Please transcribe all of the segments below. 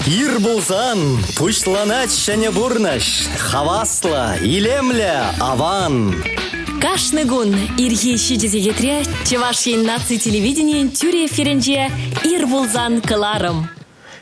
Ир булзан, пушланать шәне бурнаш, хавасла, илемля, аван. Кашны гун ирхи шидезегетре Чевашин наци телевидение тюре ференже ир булзан кыларым.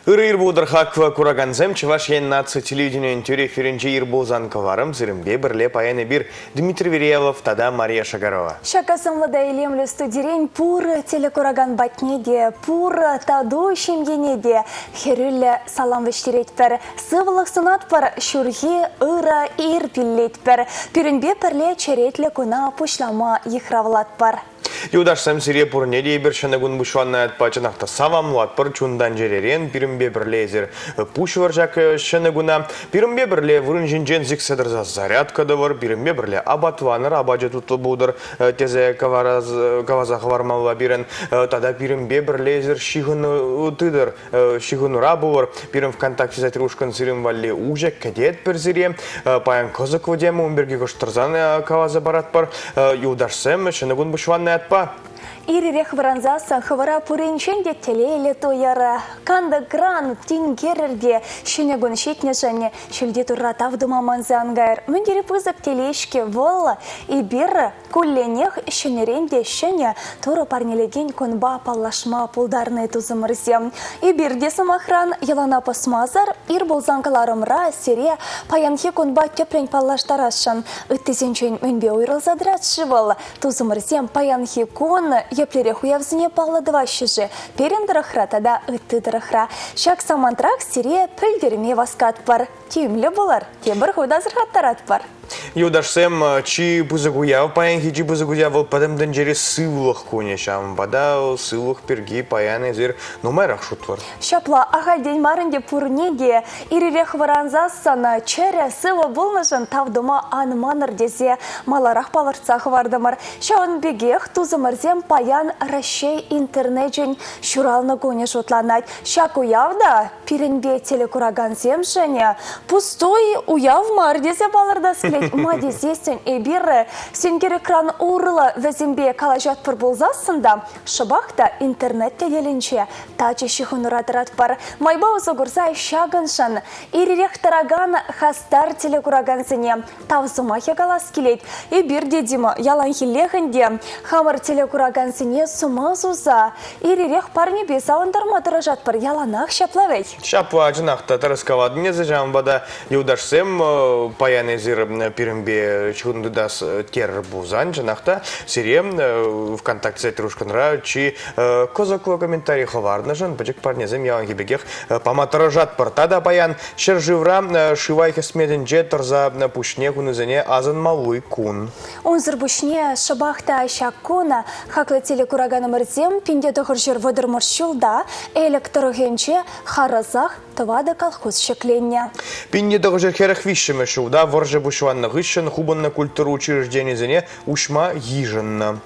Ир булдыр хаква кураганзем Чевашин наци телевидение тюре ференже ир булзан кыларым зірімбе бірле паяны бир Дмитрий Веревов, тада Мария Шагарова. Шакасымлыда илемлі студирен пур телекураган батнеде, пур таду шемгенеде, херюлі салам вештеретпер, сывылық сынатпар шурхи ыра ир пиллетпер, пирінбе пірле черетлі күна пушлама ехравлатпар. Юдашсам сире пурнеде бершаны гун бушванна атпа чанақта савамлат пар чундан жеререн пирімбе бірлезер пуш варжак шыны гуна, пирімбе бірле вырын жинжен зикседірза зарядкады вар, пирімбе бірле абатваныр абаджа тутлы будыр тезе каваза хавармалла бирен, тада пирімбе бірлезер шихыны тыдыр, шихыны рабы вар, пирім ВКонтакте затрушкан сирим валли ужек кадет пір зире, паян кызык вадемы умберге коштырзан каваза барат пар, юдашсам шыны гун бушванна атпа. Ирирех варанзаса хвара пуренченде телейле тояра, канда кран тингерерде, шенегун шетнежане, шельде турра тавдума манзангайр, мендери пызык телешке волла, и бирра кулленех шенеренде шене, туру парнелеген конба паллашма пулдарны тузымырзе. И бирде самохран елана посмазар, ир болзанкаларымра сере, паянхе конба тепрень паллаштарашан, ыттезенчен менбе уйрылзадратшы бол, тузымырзем паянхе кон, еплере хуявзіне пағладывашы же, перендіріхра тада үттідіріхра. Шак самантрак сире пілдерме васкат бар. Түйімлі болар, темір худазырхаттарат бар. Юдашсам чи бузагуяв паянхи чи бузагуяв падамдан жере сывлық конешам, бада сывлық перги паяны зер номерах шутвар. Шапла ағальден марынде пурнеге, ирирех варанзасана чере сывы болнышын тавдыма анманыр дезе маларах палырцах вардымыр. Шауын бегех тузымырзем паян рашей интернетжен шуралны коне шутланать. Шак уявда пиренбе телекураган земшене, пустой уяв мар дезе балырда склеить. Мадезестен эбирі сенгер экран урыла везімбе калажат пыр болзасында, шыбақта интернетте деленче тачы шихынурадырат бар. Майба ұзығырзай шағыншын, ирирек тараган хастар телекурагансыне тавзымахе галас келет. Эбир дедімі ялан хилехінде хамыр телекурагансыне сумазуза. Ирирек парни бесауындарма дырыжат бар яланақ шаплавей. Шапла жынақта тарыскавадыне зажамбада юдашсем паяны зір пирімбе чундыдас тер бузан жанақта сирем ВКонтакте сайтрушканра чи козаклы комментарий хаварны жан бачек парнезем ялан хибегех паматырыжат пыртада паян шерживра шивайхе смеденже тұрза пушне кунызене азын малуй кун. Онзыр бушне шыбақта шаккона хаклы телекураганы мырзем пинде дұғыр вадыр мұршылда электрогенче харазах тывады колхоз шекленне. Пинде дұғыр херах вишшімі шуда ворже бушванны гыщен хубанна культуру учреждениезене ушма ежинна.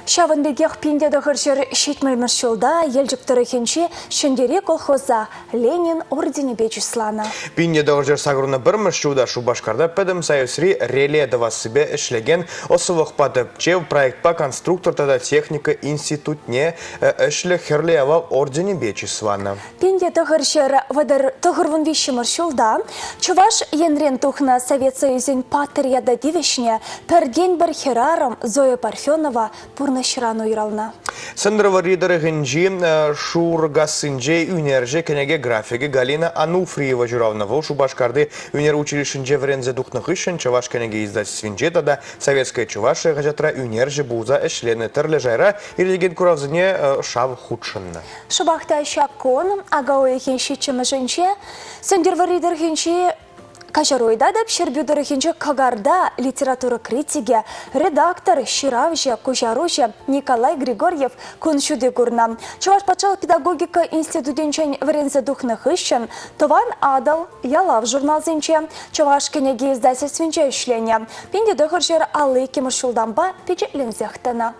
Шавын бегех пинде дұғыр шетмеймір шылда елжіктірі хенче шендере колхоза Ленин ордені бечіслана. Пинде дұғыр сағырына бір мұршуда шубашқарда пәдім сайысри реледова себе ішлеген осылық патып чев проектпа конструктор тада техника институтне ішлі херлева ордені бечіслана. Пинде дұғыр вадыр тұғырвын вишімір шылда Чуваш енрен тухна Совет Союзен патрияда девишне перген бір херарым Зоя Парфенова Шырану ирална. Сындырова ридары гынжи шургасынже үнерже кенеге графиги Галина Ануфриева журавна вол шубашкарды үнер училищенже врензе духнық үшін Чуваш кенеге издательственже тада советская Чувашия гажатра үнерже буза эшлены тірлі жайра ирлеген куравзыне шав худшынна. Шубахта шаккон агауы хеншичімі жынче, сындырва ридары гынжи Кажаройда да пшербюдары хенче кагарда литература критиге редактор Ширавже Кужаруже Николай Григорьев күншуде гурна. Чуваш пачал педагогика институтенчен врензе духных ищен, тован адал ялав журналзенче, Чуваш кенеге издательственче ішлене. Пенде дұғыр жер алы кемір шулданба печетлензяқтана.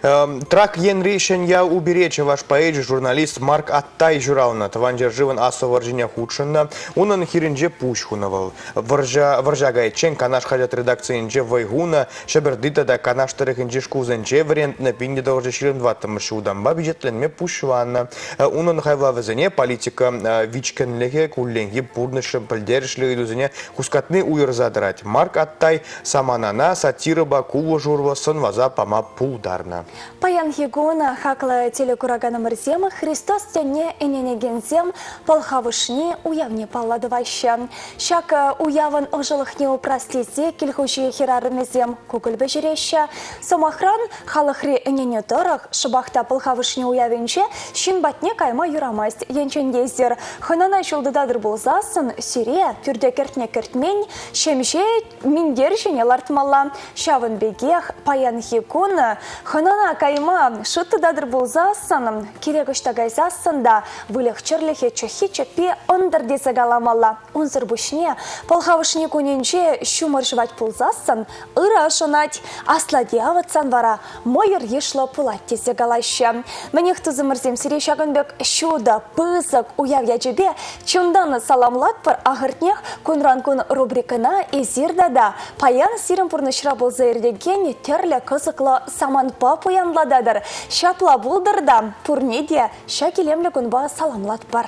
Трак Енри Шенья уберече ваш поэджи журналист Марк Аттай журауна. Таванжер живан асо варжиня худшинна. Унан хиринже пущхунавал. Варжагайчен канаш хадят редакциинже вайгуна. Шабердита да канаш тарихинже шкузенже вариант на пинде должен ширин ваттам шуданба бюджетленме пущванна. Унан хайвлавезене политика вичкенлеге кулленги пурнышым пылдершле идузене хускатны уйыр задрать. Марк Аттай саманана сатирыба кулу журва сонваза пама пулдарна. Паян Хигуна хакла телекурагана мырзема Христос тяне эненегензем полхавышне уявне палладываща. Шак уяван ожилыхне упростизе кельхучи хирарынезем кукольбе жереща. Сомахран халахри энене дорог шыбахта полхавышне уявенче шинбатне кайма юрамасть янчендезер. Ханана шулдыдадыр болзасын сире пюрде кертне кертмень шемше миндершене лартмалла. Шавын бегех Паян Хигуна Ханана кайма шуттыдадыр болзасын керегіштагайзасын да вылех черлихе чохи чепи ондырдесі галамалла. Унзыр бушне полхавышне куненче шумыр жвать болзасын ыра шонать асладиаватсан вара мойыр ешло пулаттесе галаща. Менех тузымырзем сире шагынбек шуда пызык уявя жебе чунданы саламлат пар агыртнех кунран-кун рубрикана изирда да Паян сирым пурнышра болза ердеген терлі кызыклы саман папу янлададыр. Шапла булдырда пурнеде шакелемлі күнба саламлат бар.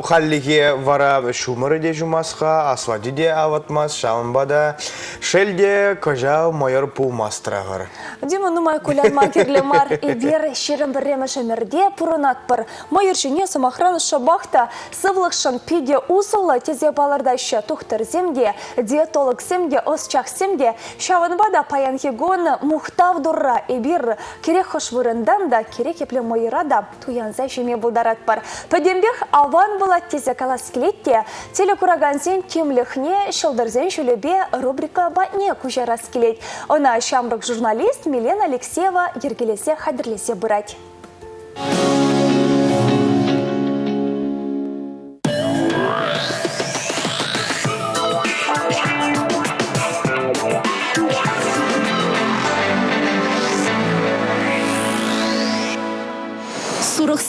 Халлиге вара шумыры де жумасқа, асвади де аватмас, шамбада шелде кожа майор пулмастрағыр. Дима нумай кулян макерлі мар и бер шерім біремі шамерде пурынат бар. Майор жіне сумахран шабахта сывлықшын пиде усылы тезе балардайшы тухтыр земде, диетолог земде, осчақ земде, шаванбада Паян Хигуна мухтав дурра и бир керек хош вырындан да керек епле майыра да туянза жеме булдарат бар. Падембех аван была тезе каласкелетте, телекурагансен темлехне шылдырзен шулебе рубрика батне кужара скелет. Она шамрак журналист Милена Алексеева ергелесе хадрлесе бырать.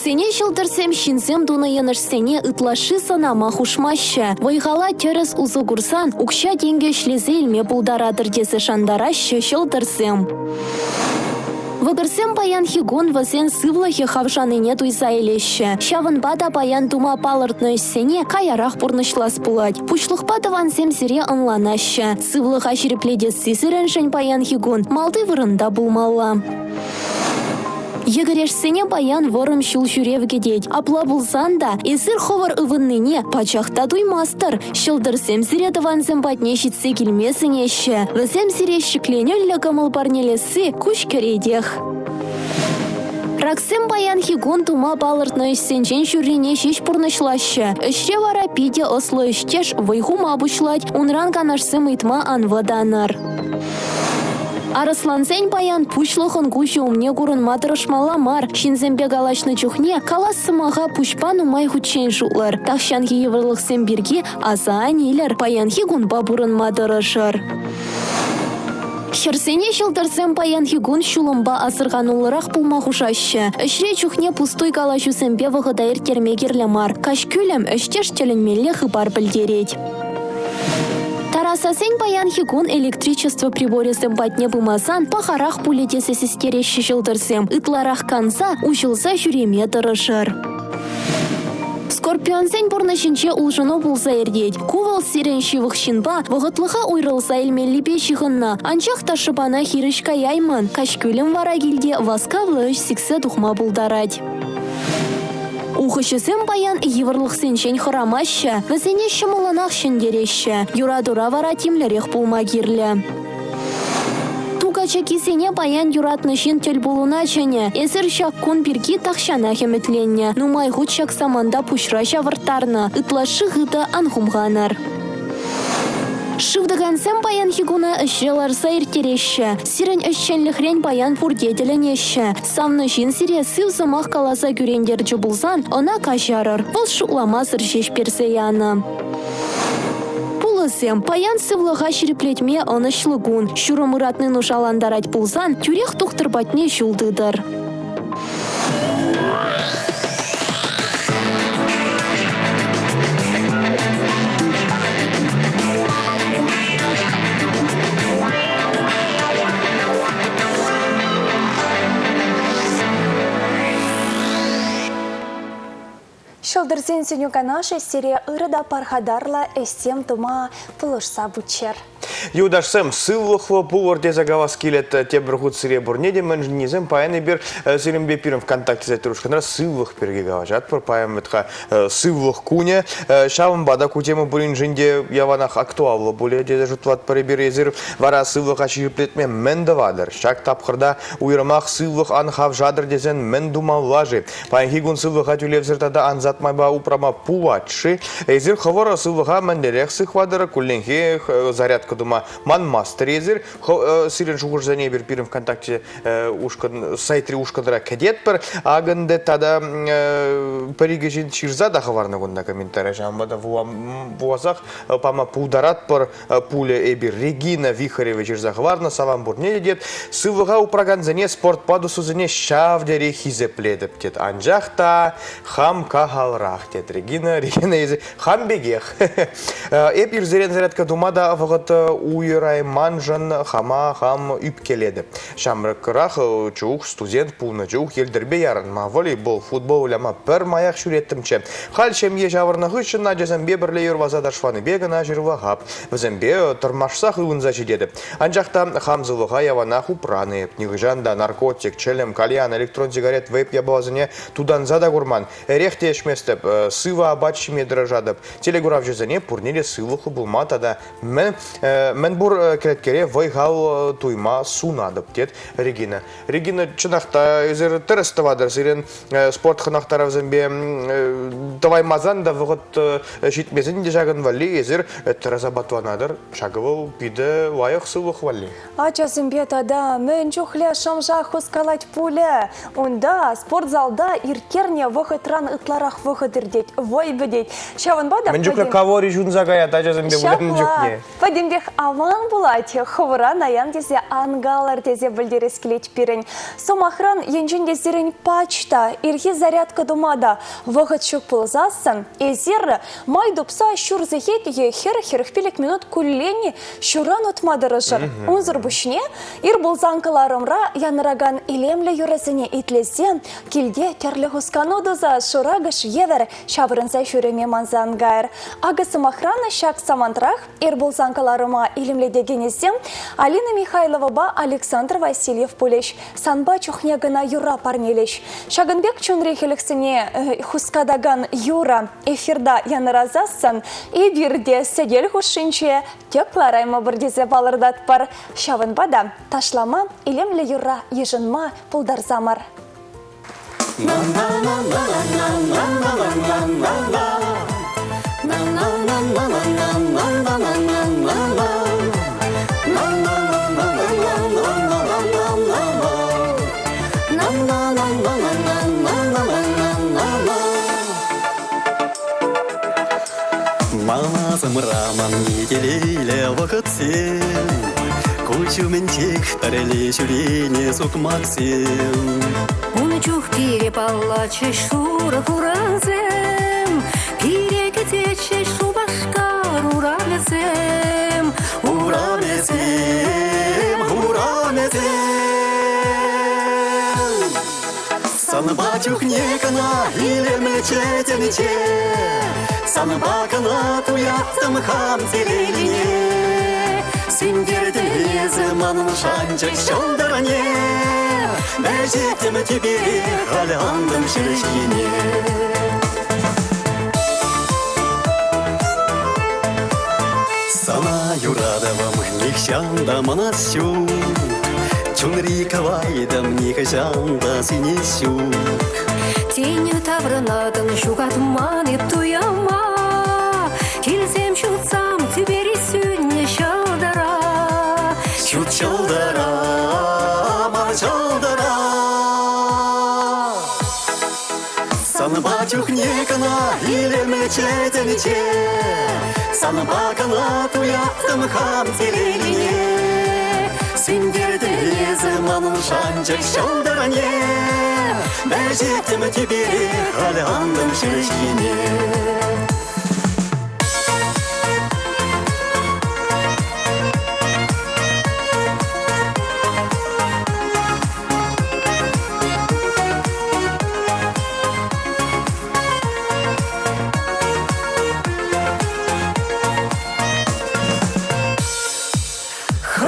Сене жылдырсем шинзем дуна янышсене ытлашы санама хушмаща. Вайгала терес узы курсан, укша денге шлезе илме булдарадыр десі шандараща жылдырсем. Вăгырсем Паян Хигун вăсен сывлăхе хавшанине туйса илеще. Çавăнпа Паян тума палыртнă issене каярах пурнышлас пулать. Пучлăхпа тăвансем сире ăнланаще. Сывлăха çирепледесси сиреншен Паян Хигун малты вырында булмалла. Егерешсене Паян ворым шул çуревке деть. Апла булсан да, эсир ховар ывыннине пачахта туймастыр. Çылдырсем сире тăвансем патне çитсе килмесенеще. Вăсем сире çикленелле кымыл парнелесси куç керейдех. Раксем Паян Хигун тума палыртнă issенчен çуррине çеç пурнышлаще. Ӹçре вара пиде осло ӹçтеш вăйхума пучлать, унран канашсем ыйтма анвăданăр. Арыслансен Паян пучлăхын кучу умне курынма тырышмалла мар. Шинземпе галашны чухне калассымага пучпа нумай хутчен шутлар. Тахшанхи йывырлăхсем бирки аса анилер Паян Хигунпа пурынма тырышыр. Херсене çылтырсем Паян Хигун çулымпа асырхануллăрах пулма хушаще. Ӹçре чухне пустой калачусемпе вăхăта ирттерме кирле мар. Каç кӱлем ӹçтеш тӗлленмелле хыпар пӹлтерет. Тарасасен Паян Хигун электричество приборесем патне пымасан пахарах пулетесе сестерещи çылтырсем. Ытларах канса учылса çуреме тырышыр. Скорпионсен пурнăçинче улшыно пулса эрдеть. Кувал сирен çивых çынпа вăхăтлăха уйрăлса илмеллипе çыхăнна. Анчах та шыпана хирӗç каяйман. Каç кӱлем вара килде васкавлă ʉç сиксе тухма пултарать. Ухăçăсем Паян йывăрлăхсенчен хăрамаççă, вӗсене çăмăлăнах çендереççе. Юра-тура вара тимлерех пулма кирле. Тукача кисене Паян юратнă çын тел пулуна чăне. Эсир çак кун пирки тахçана хӗмӗтленнне. Нумай хут çак саманда пуçра çавырттарнă. Ытлашы хыты анхумханăр. Шывдыгансем Паян Хигуна ӹçре ларса ирттереççе. Сирен ӹçченлӹхрен Паян пуртетелленеççе. Савны çын сире сыв сымах каласа кюрендерчче пулсан, ăна каçарăр. Вăл шутлама сăр çеç персе янă. пулысем. Паян сывлыға шереплетме онышлыгун. Шурымыратны нушаландарать пулзан, тюрех тухтырбатне шулдыдыр. Шылдырзен сенюка наша серия ырыда пархадарла эстем тума пулышса бучер. Юдашсем сывлыхлы пулыр те загавас келет те бірғыт сыре бұрнеде мәнжінезем паяны бір сырембе пирім ВКонтакте зәтірушқанра сывлых перге гаважат бір паям мәтқа сывлых куне шавын бада кутемы бұлін жінде яванақ актуаллы бұле деде жұтлат парыбер езір вара сывлых аширплетме мәндавадыр. Шак тапқырда уйрымақ сывлых анхав жадыр дезен мән думаллажы. Паян хигун сывлыха тюлевзіртада анзатмайба упрама пулатшы. Езір хавара сывлыха мәндерек сықвадыр кулленхе зарядка дума ман мастер езір. Сирен шуғыр зәне бір пирім ВКонтакте сайтри ушқадыра кәдет бір. Ағынды тада париге жин ширзада хаварна гонда комментарий. Жамбада вуазақ пама пударат бір пуле эбір Регина Вихарева жирза хаварна саван бурне дед. Сывлыға упраган зәне спорт падусу зәне шавдері хизепледіп дед. Анжақта хам кахалрақ дед. Регина езі хам бегех. Эпир зерен зарядка думада вғыт уйрай манжан хама хам үп келеді. Шамрықырақ чуық студент пулны чуық елдірбе ярынма волейбол, футбол ляма бір маяқ шүреттімче. Хал шемге жавырнығы үшін ажазамбе бірле юрвазада шваны бегіна жырвағап. Візімбе тұрмашсақ ұйынза жедеді. Анжақта хамзылыға яванақ упраны. Нығжанда наркотик, челем, кальян, электрон сигарет, вейп ябалазыне тудан зада гурман. Рехте ешместіп, сыва абачшыме дыражадып. Телегурав жезіне пурнеле сылықы бұлматада. Мен бұр кереткере вайғал туйма сунадып дед Регина. Регина чынақта өзір тірістівадыр. Сирен спорт қынақтарав зімбе давай мазан да вғыт житмезін де жағын вали өзір тірізабатуанадыр. Шағывыл биді лайық сылық вали. Ача зімбе тада мен жүхле шамжа хускалать пуле. Онда спортзалда иркерне вғытран ытларақ вғыдырдет. Вой бідет. Шаван бада? Мен жүхле кавори жун загаят, ача зімбе бұлен жүхне. Падембек аван булать, хывыра наян тезе ангалар тезе білдерес келет пирен. Сомахран енжен дезерен пачта, ирхи зарядка думада. Вғыт шук пылзасын, езер май дупса шур зехет хер пилек минут куллени шуран отмадырыжыр. Унзыр бушне, ир булзанкаларымра яныраган илемле юресіне итлезен, килде терлі хусканудуза шурагыш евер шабырынса шуреме манзангайр. Ага сомахрана шак самантрах, ир булзанкаларыма илемле дегенезем, Алина Михайлова ба Александр Васильев пулеш, санба чухнегана юра парнелеш. Шагынбек чунрехелексіне хускадаган юра эфирда яныразасан, и бирде седел хушинче, тепларайма бірдезе балырдат пар. Шавынбада ташлама илемле юра ежынма пулдарзамар. Мамазым раман етелейлі вақытсен, көшумен тек тәрелі жүрене соқмақсен. Уны чух перепала чешура хуразем, перекете чешу башкар урамесем, урамесем, урамесем. Санба чухнекана илемле четенече, санба кана туяттым хам зелелине, сендерді заманын шанчак шолдаране, бәжеттім тебе қаландым шіршкене. Сана юрадавам нехшанда манасю, чунри кавайдам нехшанда синесюк. Тенью тавранадын шугатман еп туяма, келсем шутсам тибери сүнне шалдара. Шут шалдара, мар шалдара. Санба чухнекана илемлі чеденче, санбакала туяқтым хам тереліне. Сендерді езіманын шанчық шалдыране, бәжеттім тебере қаландым жүршіне.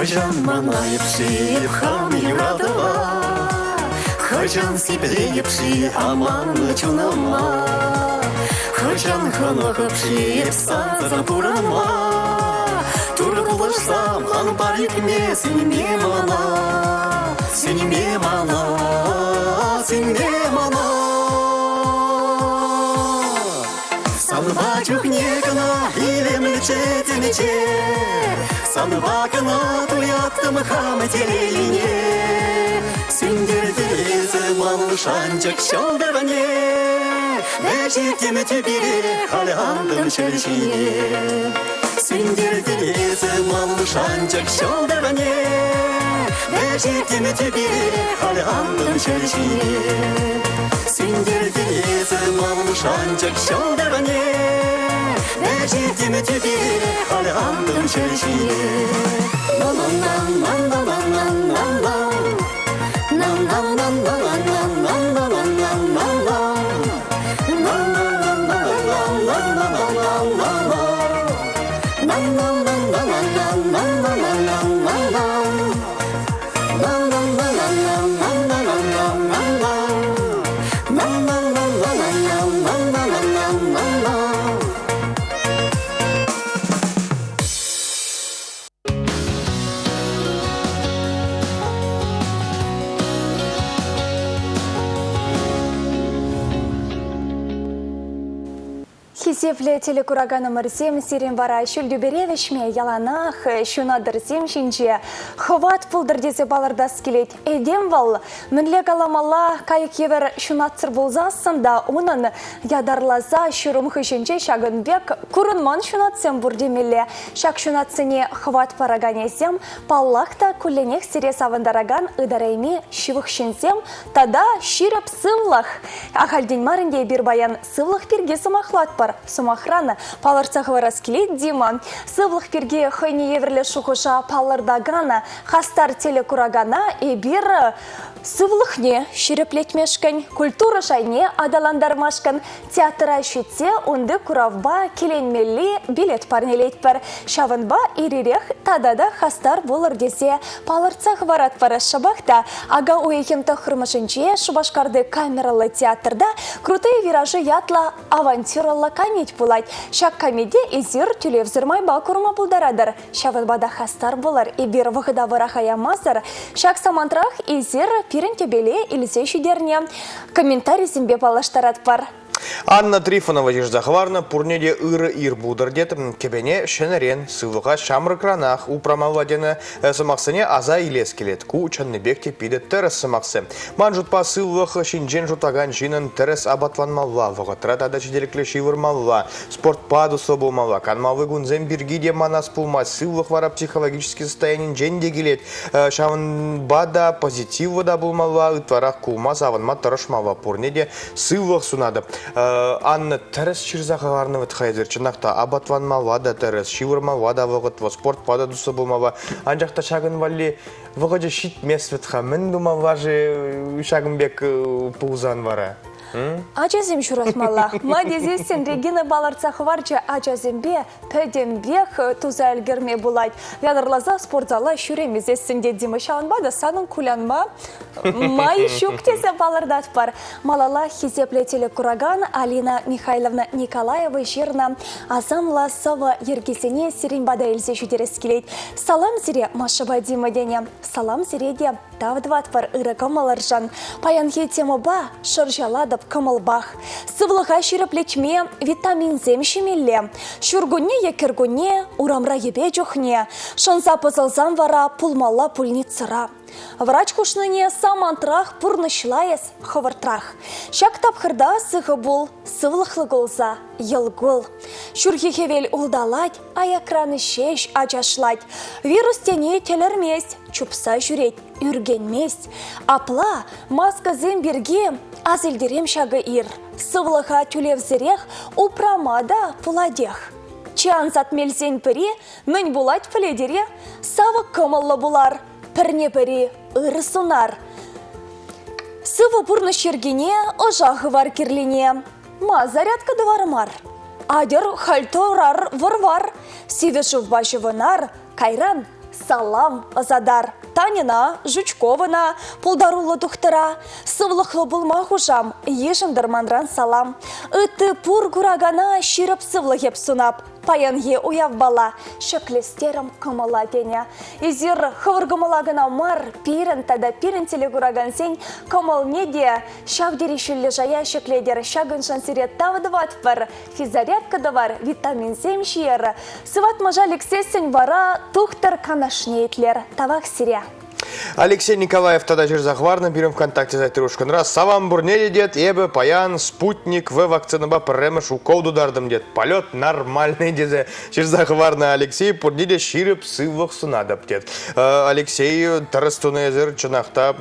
Хожан манайыпши, хам юрадова, хожан сиплейыпши, аман чунама, хожан ханахыпши, саза пурама, тургылышсам, хан парикме, сенеме мана, сенеме мана, сенеме мана. Санба чухнекана, илемлі четенече, санбакана туяқтым хам тереліне. Сендерді езіман шанчық шалдыране, бәжеттім тебере қаландым жүршіне. Сендерді езіман шанчық шалдыране, бәжеттім тебере қаландым жүршіне. Сендерді езіман шанчық шалдыране, бәжеттім тебере қаландым жүршіне. Хизевле телекураганы мырзем сирен вара шүлдюберевишме яланах шунадырзем шинже хват пулдырдезе балардас келет. Эдем вал мінле галамала кайық евер шунатсыр болзасында онын ядарлаза шүрімхі шинже шагынбек курынман шунатсем бурдемеле. Шак шунатсыне хват параганезем паллақта күлленех сире савындараган ыдарайме шивых шинзем тада ширіп сывлах. Ахальден марынде бір баян сывлах перге сымахлат бар. Сумахрана паларцахова раскелет Дима. Сывлых перге хайне еверле шухуша палардагана хастар телекурагана и бир сывлыхне ширеплетмешкан, культура шайне адаландармашкан, театра шүтсе онды куравба келенмелли билет парнелет бар. Шавынба ирирех тадада хастар болыр десе паларцахова ратпара шабахта ага уекенті хырмышынче шубашкарды камералы театрда крутые виражи ятла авантюралы комедь булать. Шак комедия изир тюлевзырмай бакурма булдарадыр. Шавынбада хастар болар и бир вғыда варахая мазыр. Шак самантрах изир пирен тебеле илсе шидерне. Комментарий зимбе палаштарат бар. Анна Трифонова жирзахварна пурнеде ыры ир будырдет кебене шенерен сывыға шамры кранах упрамавладені сымақсыне аза илес келет. Ку чаннебекте пиде терес сымақсы. Ман жұтпа сывығы шинжен жұтаган жинын терес абатланмалла, вғытрат ада жеделіклі шивырмалла, спортпаду собылмалла, канмалы гунзен биргиде манас пулма, сывық вара психологический состоянин женде келет. Шавын бада позитивы да булмалла, ытварақ кулма завынма тұрышмалла пурнеде сывық сунады. Анна терес чирзахарны вытхайзер чынақта абатванмалва да терес, шивырмалва да вғытва, спортпада дусы болмалва. Анжақта шагын валли вғыжы шит мес вытха, мін думалва же шагынбек пулзан вара. Ачазем шуратмалла. Мадезесен Регина Баларцахварча ачазембе пөдембек туза әлгерме булайт. Ядырлаза спортзала шүремезесінде демешауынбада санын кулянма май шуктезе балардат бар. Малала хизепле телекураган Алина Михайловна Николаева жерна азамла сава ергесене сиренбада елзе шүдерес келейт. Салам сире машаба демедене. Салам сиреде тавдват бар ырыкамаларжан. Паянхе тема ба шыржаладып кымылбах. Сывлыға ширеплечме витамин земшемелле. Шүргуне екергуне урамра ебе жохне. Шанса пызылзан вара пулмалла пульницыра. Врач кушныне самантрах пурнышлайыз хывыртрах. Шак тапхырда сығы бұл сывлықлы голза елгул. Шүрхехевел улдалать, аякраны шеш ачашлать. Вирус тене телерместь, чупса жүрет, үргенместь. Апла маска земберге азылдерем шағы ир. Сывлыға түлевзірех упрамада пуладех. Чан затмелсен піре, нын булать піледере, савы кымыллы булар, пірне-пірі ыры сунар. Сывы бұрны шергене, ожағы var керлине. Ма зарядка дыварымар. Адер хальто урар варвар, сивешев башывынар, кайран, салам задар. Танина, Жучкована, пулдарулы тухтыра, сывлықлы булма хужам, ешіндір мандран салам. Үтті пур гурагана ширып сывлы еп сунап, паянге уяв бала, шеклестерім кымыла дене. Изир хывыргымылагына мар, пирін тада пирін теле гураган сен, кымыл неде, шавдері шүлі жая шекледер, шагын шансире тавдыват бар, физарядка давар, витамин сем шиер. Сыват мажалик сесен бара, тухтыр канашнеетлер, тавак сире. Алексей Николаев тогда через захварно берем ВКонтакте за трушкан раз. Савам бурнели дед, эбе, паян, спутник, в вакцинова премеш, укол дудардым дед. Полет нормальный дед. Через захварно Алексей пурниде ширип сывлых сунадап дед. Алексей тарастунезер чанахта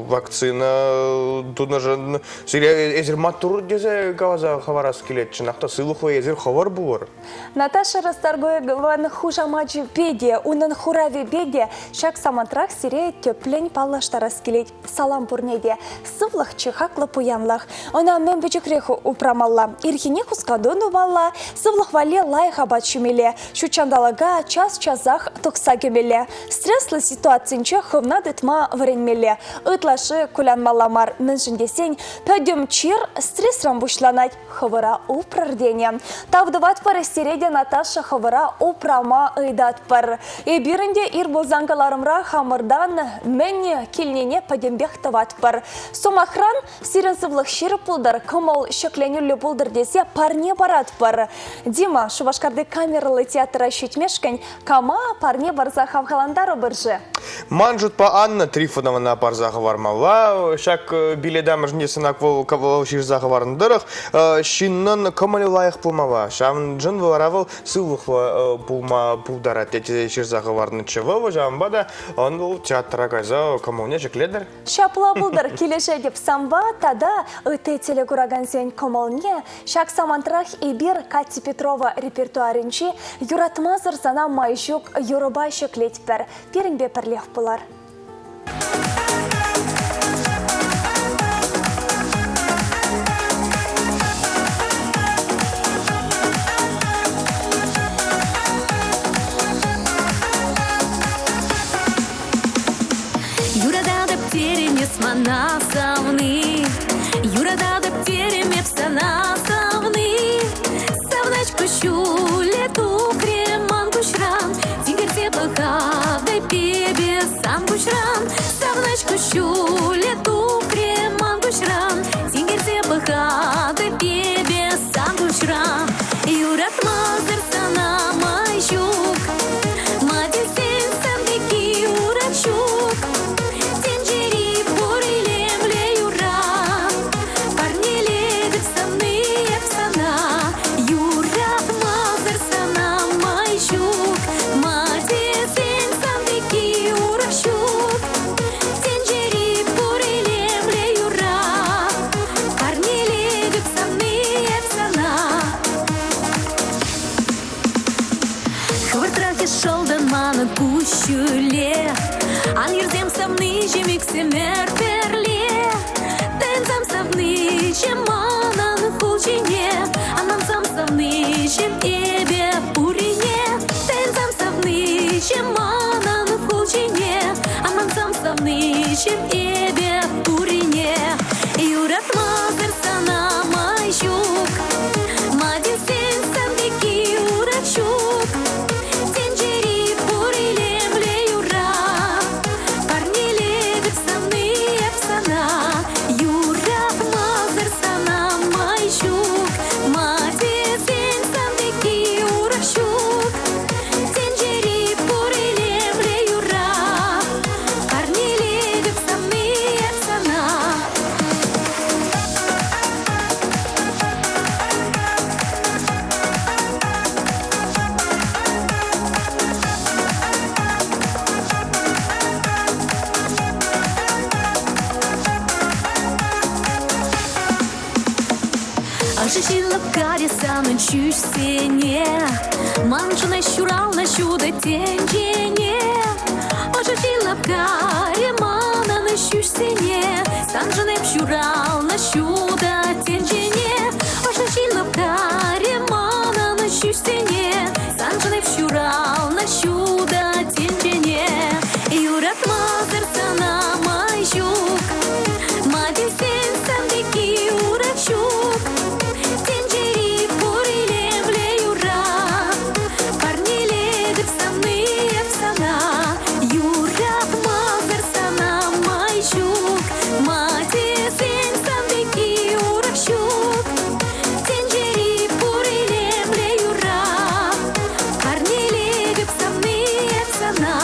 вакцина тунажан сире эзер матур дезе гаваза хаварас келет чанахта сывлых эзер хавар бур. Наташа Расторгуеван хужамаджи беде, унын хурави беде, шак самантрак сире теплень паллаштарас келет. Салам пурнеде, сывлых чихаклы пуянлах. Она мен бечекреху упрамалла. Ирхине хускадону валла, сывлых вале лайха бачумеле. Шучандалага час-часах токса кемеле. Стресслы ситуациянче хывна дытма вренмеле. Ытлашы кулянмаламар ныншындесень, пөдем чир стрессрам бушланать. Хывыра упрардене. Тавдыват пары стереде Наташа хывыра упрама ыйдат пар. Эбирінде ир болзангаларымра хамырдан мәне келнене падембех тават пар. Сомахран сирен сывлых ширы пулдар, кымыл шекленюлі пулдар десе парне барат пар. Дима, Шубашкарды камералы театра шүтмешкен, кама парне барза хавхаландары біржі. Манжут по Анна Трифонова на парзаха вармала, шак биледам жнесына квал ширзаха варндырых, шиннан камали лайық пулмава. Шам джын варавал сывлых пулма пулдарат эти ширзаха варнычевого, жамбада, он был театра каза камалне жекледер. Шапла булдар келеше деп самба, тада ыты телегураган сен камалне, шак самантрах и бир Кати Петрова репертуаринчи, юратмазыр сана майжук юруба шеклетпер, перенбе перлех пулар. Манасавны, юрада да птереме псанасавны, савначку щуле ту креман кушран, тигерте плаха дай пебе сам кушран, савначку щуле ту креман кушран, тигерте плаха дай пебе сам кушран, юрат мазер сана майшук, мадисен сандики урачук. Кущуле, ан ерзем савны жемик семер перле, тензам савны жеманан хулчине, анан сам савны жем эбе пурине, тензам савны жеманан хулчине, анан сам савны жем эбе пурине, юрат мазер сана майшук, мадин сен савники урачук. Юрат мазер сана майшук, мати Ожи шилап каре самын чүшсене, манчына щурална щуда тенжене. Ожи шилап каре мананы чүшсене, санжынеп щурална щуда тенжене. Ожи шилап каре мананы чүшсене, санжынеп щурална щуда тенжене. Юрат мазыр санамай жук, мадин сен сандыки урачук. Тенжери пурилемле юра, парниле деп самны эпсана. Юрат мазыр санамай жук, мадин сен сандыки урачук. Тенжери пурилемле юра, парниле деп самны эпсана.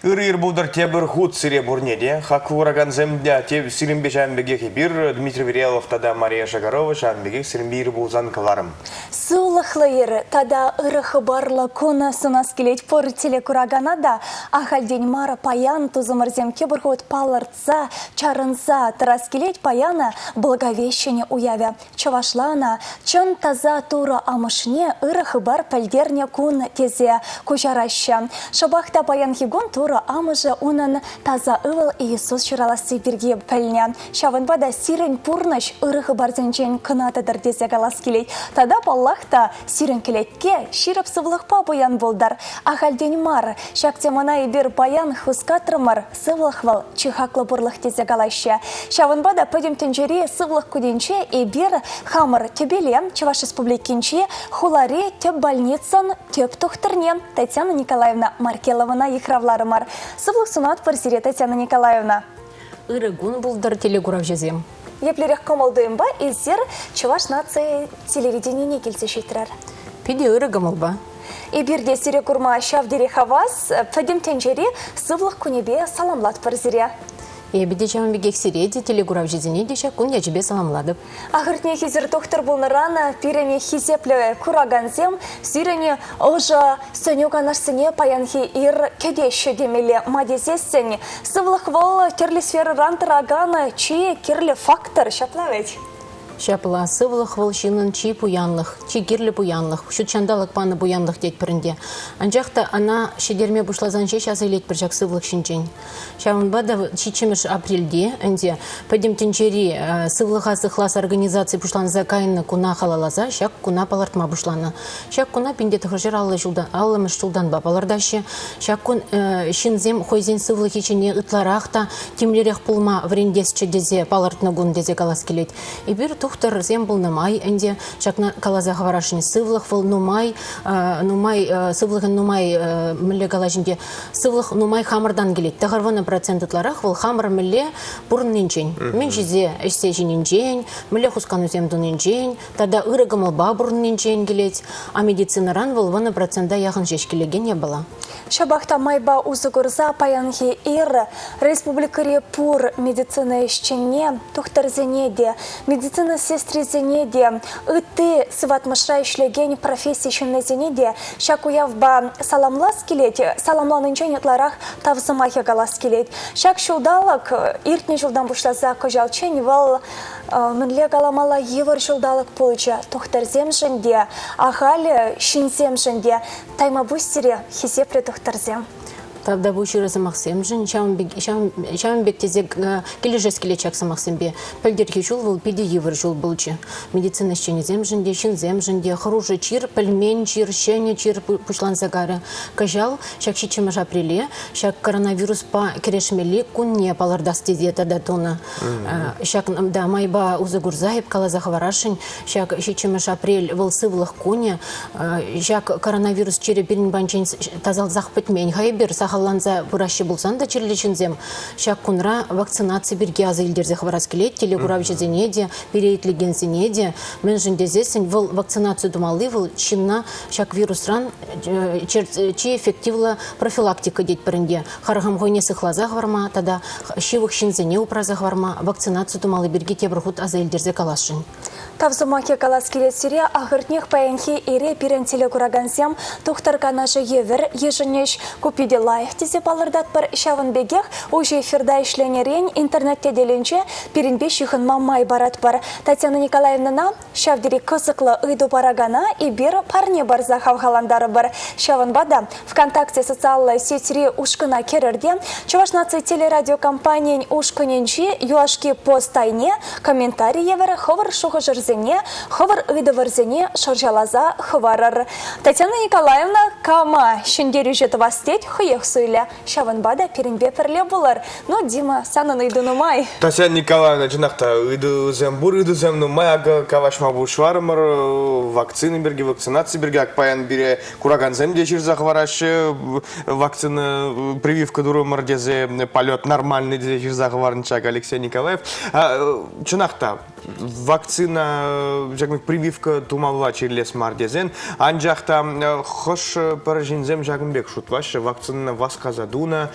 Ыр булдар тебір худ сире бурнеде, хак ураган земдя теб сиренбе жамбеге хибир, Дмитрий Верелов тада Мария Шагарова жамбеге сиренбе булзан каларым. Сулахлайыр тада ырых барлы куна сунас келет пор телекураганада, ахальдень мара паян тузымырзем кебірхот палырца, чарынца, тарас келет паяна благовещение уявя. Чавашлана, чын таза тура амышне ырых бар пәлдерне кун тезе кучараща. Шабахта паян хигон тура амыжы унын таза ывыл Иисус чыраласы бірге пәлне. Шавынбада сирен пурныш ырых барзенчен кынатыдыр тезе галас келет. Тада паллахта сирен келетке ширып сывлықпа боян болдар. Ахальден мар, шактемана ибір баян хускатрымар сывлықвал чихаклы бурлық тезе галаща. Шавынбада пөдем тенжере сывлық күденче ибір хамыр тебеле Чуваш республикинче хуларе теп больницан теп тухтырне. Татьяна Николаевна Маркеловна ехравларымар. Сывлық сунат парсире Татьяна Николаевна. Ырыгун булдар телегурав жезем. Еплерек комалдыйым ба, изер Чуваш нации телевидение келсе шейтрар. Пиде ырыгамыл ба. И бирде сире курма шавдере хавас, пәдем тенжере сывлық күнебе саламлат парзире. Ебеде жамын бегек сиреде телегурав жезене деше күн яжебе саламладып. Ахыртне хизер доктор булнырана пирене хизепле кураганзем, сирене ожа сөнюганарсыне паянхи ир кедеші демеле мадезессен. Сывлық вол керлі сферы рантырагана чи керлі фактор шаплавет. Шапла сывлық волшинын чи пуянлық, чи кирлі пуянлық, шут чандалық паны буянлық дед пірінде. Анжақта ана шедерме бұшлазан шеш азайлет бір жақ сывлық шинчен. Шавынбада чичемеш апрельде, әнде пәдем тенчери сывлыға сықлас организация бұшланы закайны куна халалаза, шак куна палартма бұшланы. Шак куна пенде тұхыржыр алымыш жылдан бапалардашы, шак кун шинзем хойзен сывлық ечене ытларақта темлерек пулма врендес чедезе палартны гун дезе калас келет. И бір тухтар зем был нумай, энде шакна калаза хаварашин сывлых вол нумай, сывлыхын нумай милле галажинде сывлых нумай хамырдан келет. Тахарвана процентларах вол хамыр милле бурнинчен. Мен жизе эстежининчен, милле хускану земдунинчен, тада ырыгымыл ба бурнинчен келет. А медицинаран вол вана процента яхын жешкелеген не была. Шабахта майба узыгурза паянхи ир республикаре пур медицина ищене, тухтарзенеде, медицина сестрезенеде, ыты сыватмышра ишлеген профессия шеннезенеде, шакуявба саламлас келет, саламланынчен етларах тавзымахе галас келет. Шак шулдалык, иртне жылдан бушлаза кожалчен, вал мінле галамала евр жылдалык получа, тухтарзем жынде, ахали шинзем жынде, тайма бустере хизепле тухтарзем. Тавда bu şurası maksimjin, şam bektezek geleceğiz gelecek maksimbe. Pelderki jul vol pidi yevr jul bulçı. Medicina şenizemjin de şinzemjin de хороший чир, пельмень чир, şene чир пушлан загара. Кажал, şak şiçimiz апреле, şak коронавирус pa kereşmeli kunne palardas tezeta datona. Şak da mayba uzagurzaip kalaza хварашин, şak şiçimiz апрель vol sıvlıq kunne, şak коронавирус çire birin bançen tazal zahpetmen hayber халланза буращи булсан да чирлечинзем. Шак кунра вакцинация бирге азы илдерзе хварас келет, телегуравчы зенеде, переитлеген зенеде. Мен жіндезесін выл вакцинацию думалы, выл чинна шак вирусран чи эффективла профилактика дет бірінде. Харгам гойне сыхлаза хварма, тада шивых шинзене упраза хварма, вакцинацию думалы бирге тебрхут азы илдерзе калашын. Тавзумаке калас келесіре ағыртнех паянхи ире пирен телекурагансем тухтарка нашы евер ежінеш купиде лайық тесе балырдат бір шавын бегех уже эфирда ішленерен интернетте деленче пиренбе шихын мамай барат бар. Татьяна Николаевна шавдері кызықлы ыйду парагана и бір парне барза хавхаландары бар. Шавын бада ВКонтакте социаллы сетіре ушкына керірде Чуваш наци телерадиокомпаниян ушкыненчи юашки постайне комментарий евері ховар шуғы жырзене, ховар ыйдывырзене шаржалаза хварар. Татьяна Николаевна кама шендері жеті вастет хыех сөйлі. Шавын бада пиренбе пірле болар. Ну, Дима, санын ыйду нумай. Татьяна Николаевна, жинақта ыйду зем нумай, ага кавашма бушварымыр, вакцины берге, вакцинация берге, акпаян бире кураган земде чирза хварашы, вакцина прививка дурумыр дезе, полет нормальный дезе чирза хварнчак Алексей Николаев. Жинақта, вакцина, прививка тумалла чирлес мардезен, анжақта хош паражинзем жагымбек шутваш, вакцина васказадуна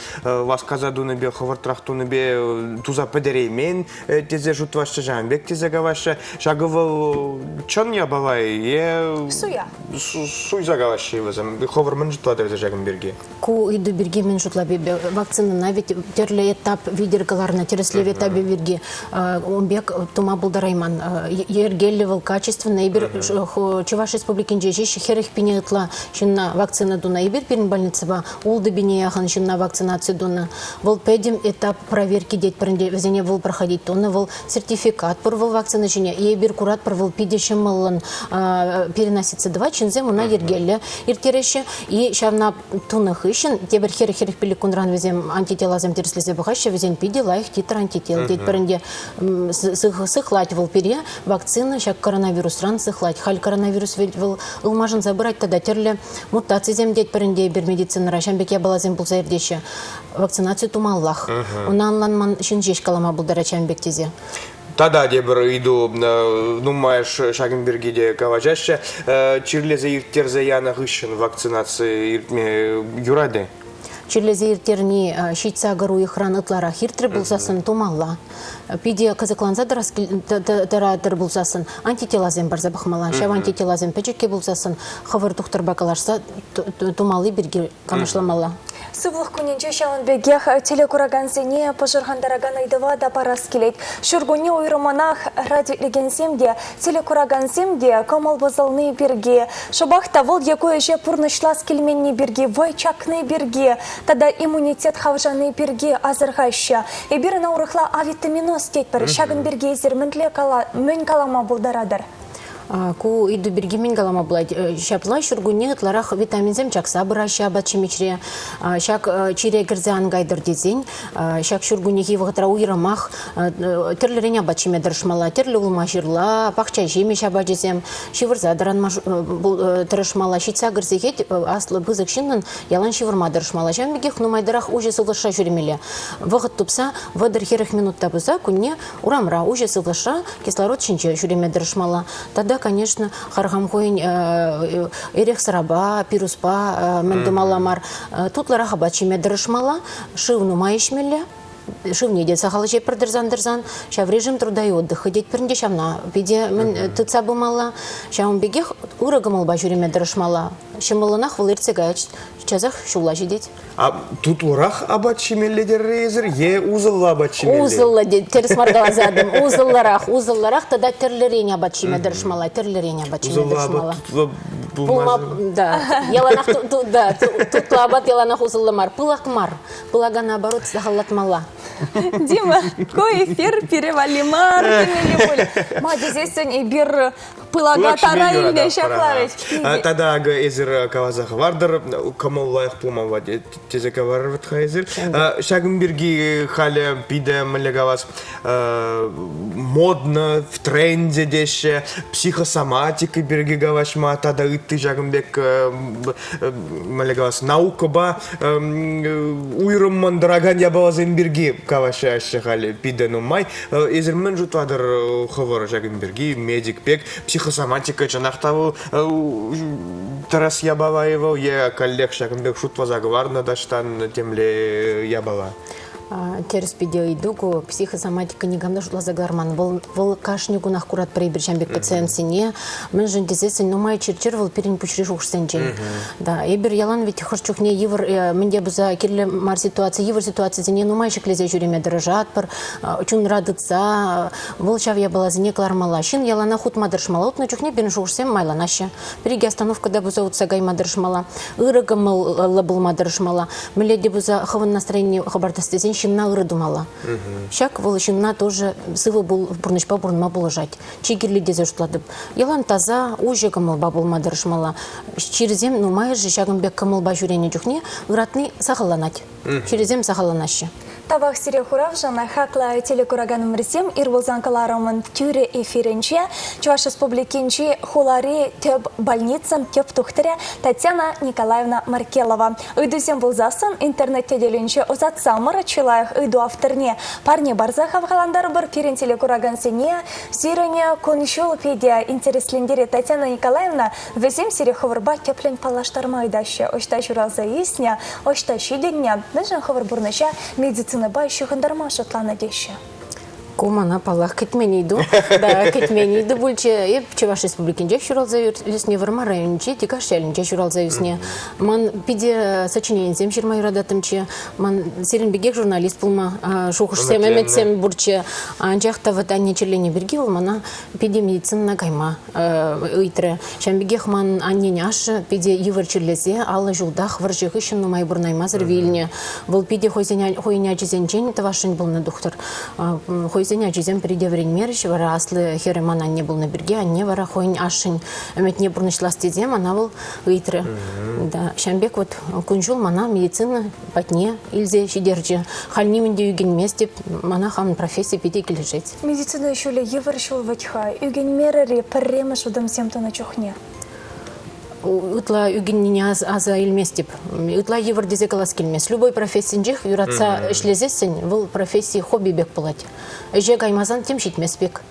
бе хавартрахтуны бе туза педереймен тезе шутваш жагымбек тезе гаваш, жагывал чон я бавай, Суя. Суйза гаваш евазам, хавар манжутла дезе жагымберге. Ку иду бирге мен шутла бе вакцина навіть терле этап видергаларна тереслеве этапе бирге умбек тума булдарайман ергеллевал качественный бир Чуваш республикин жежи херих пинетла шинна вакцина дуна и бир пирин больницаба улды бине яхан шинна вакцинация дуна вол педим этап проверки дет пренде везене вол проходить тонна вол сертификат пор вол вакцина шиня и бир курат пор вол пидешем малын переносится два чинзем на ергелле иртереше и шавна туна хышин тебер херих пиликунран везем антителазем тереслезе бахаща везен пиди лайх титр антител дет пренде сыхлать вол пере вакцина шак коронавирус ран сыхлать халь коронавирус вел ылмажын забырать тогда терле мутации земдеть паренде бир медицина рашамбек я была зем булза ирдеше вакцинацию тумаллах унанланман шинжеш калама булдара чамбек тезе. Тада дебір иду, нумаеш Шагенбергеде каважаще, чирлезе иртерзе яна гышын вакцинация юраде. Чирлезе иртерни щитса гару и хранытлара хиртре булзасын тумалла. Пиде казакланза таратыр булзасын антителазем барза бахмала. Шав антителазем печеке булзасын хавар тухтар бакалашса тумалы бирге камышламала. Сывлық күненче шауын бегех телекурагансене пожырғандараган айдыва да парас келет. Шүргуне ойрыманах радиолегенсемде, телекурагансемде комал базылны берге. Шобақта выл екой же пұрнышлас келменне берге, вайчакны берге. Тада иммунитет хавжаны берге азырғайшы. Эбірін аурықла авитаминоз тетпір. Шагын берге езір мін калама бұлдарадыр. Ку иду бирги мен галама блать шапла шургуне тларах витаминзем чакса браша бачимичре шак чире герзан гайдер дизень шак шургуне хивгатра уйрамах терлереня бачиме дыршмала терле улмаширла пахча жеме шабажезем шивырза даран дыршмала шица герзехет аслы бызык шиннан ялан шивырма дыршмала жамбеге хнумайдырах уже сылыша жүрмеле вагыт тупса вадыр херих минутта буза кунне урамра уже сылыша кислород шинче жүрме дыршмала тада конечно, харгамхойн эрех сараба, пируспа, мендемаламар. Тут лараха бачиме дырышмала, шивну маишмеле. Шивне де сахалы жеп дырзан, шав режим труда и отдыха дет пернде шавна. Биде мен тыца бумала, шавын бегех урагамал бажуриме дырышмала. Шымылынах вылырцегач, чазах шула жидеть. А тут урах абачимелле деррезер, е узылла абачимелле. Узылла де терс маргалазадым, узылларах тогда терлереня абачиме дырышмала, терлереня абачиме дырышмала. Пулма, да, яланах да, тут лабат яланах узылламар, пылакмар, пылага наоборот захалатмала. Дима, кой эфир перевалимар, Мадезесен и бир пылага тара илне шаплавич. Тада эзер кавазах вардыр, камал лайық пулмава тезеке варырват хайзер. Шагын бирги хале пиде млегавас модно, в тренде деше, психосоматика бирги гавашма, тада итты жагынбек млегавас наука ба, уйрымман дыраган ябавазын бирги каваша хале пиде нумай. Эзер мен жутвадыр ховор жагын бирги, медик пек, психосоматика жанақтавы Тарас Ябаваева, я коллег шагынбек шутва заговарна даштан темле Ябава. Терес пиде идугу психосоматика негамда шутла загарман. Вол кашни гунах курат прибирчамбек пациент сине. Мен жен дезесен нумай черчер вол перен пучри шухсенчен. Да, эбер ялан ведь хошчухне евр менде буза кирле мар ситуация евр ситуация зине нумай шеклезе жюреме дорожат пар чун радыца вол чав я была зине клармала. Шин ялана хут мадыршмала. Утна чухне перен шухсем майланаще. Переги остановка да буза утсагай мадыршмала. Ырыгамыл лабыл мадыршмала. Меледе буза хаван настроение хабардастезен щемна ыры думала. Шак вол щемна тоже сывы был бурнышпа бурнма булажать. Чигирли дезе шутладып. Ялан таза уже камылба булма дырышмала. Черезем нумай же шагымбек камылба жюрене жухне ыратны сахаланать. Черезем сахаланаще. Тавах сире хурав жана хакла телекураганым ресем ирволзанкаларымын тюре эфиренче Чуваш республикинчи хулари төп больницам төп тухтыре Татьяна Николаевна Маркелова. Ыдусем булзасын интернетте деленче озат самыр чилаях ыду авторне парне барза хавгаландар бір пирен телекураган сене сирене коншул педия интереслендере Татьяна Николаевна везем сире хавырба теплен палаштарма айдаще ошта чуралза исня ошта шиденне нежен хавыр бурныча медицина бай шухандарма шотлана деше. Кумана палах кетмени иду. Да, кетмени иду бульче. Чуваш республикинче шурал зависне варма районче, тикаш челенче шурал зависне. Ман пиде сочинензем ширма юрадатымче. Ман сирен бегек журналист пулма шухушсем эметсем бурче. Анчахта ватанне челени бергил мана пиде медицина кайма ыйтре. Шам бегех ман анненяш пиде ювер черлезе алла жулдах варжыгы шынну майбурнаймазыр вильне. Вол пиде хойня чизенчен тавашын был на доктор. Хойзеня жизем приде времериш вара аслы хереман анне был на берге, анне вара хойн ашын. Эмет не бурнышлас тезем, она был ыйтре. Да, шамбек вот кунжул мана медицина патне илзе шидерджи. Хальнименде юген месте мана хам профессии пиде кележеть. Медицина еще ли евршул ватьха, юген мерари парремаш удам семто на чухне. Утла югенне аза илместип. Утла евр дезе калас келмес. Любой профессиинжих юратса ишлезесен, выл профессии хобби бек пылать. Эже каймазан тем шитмеспек.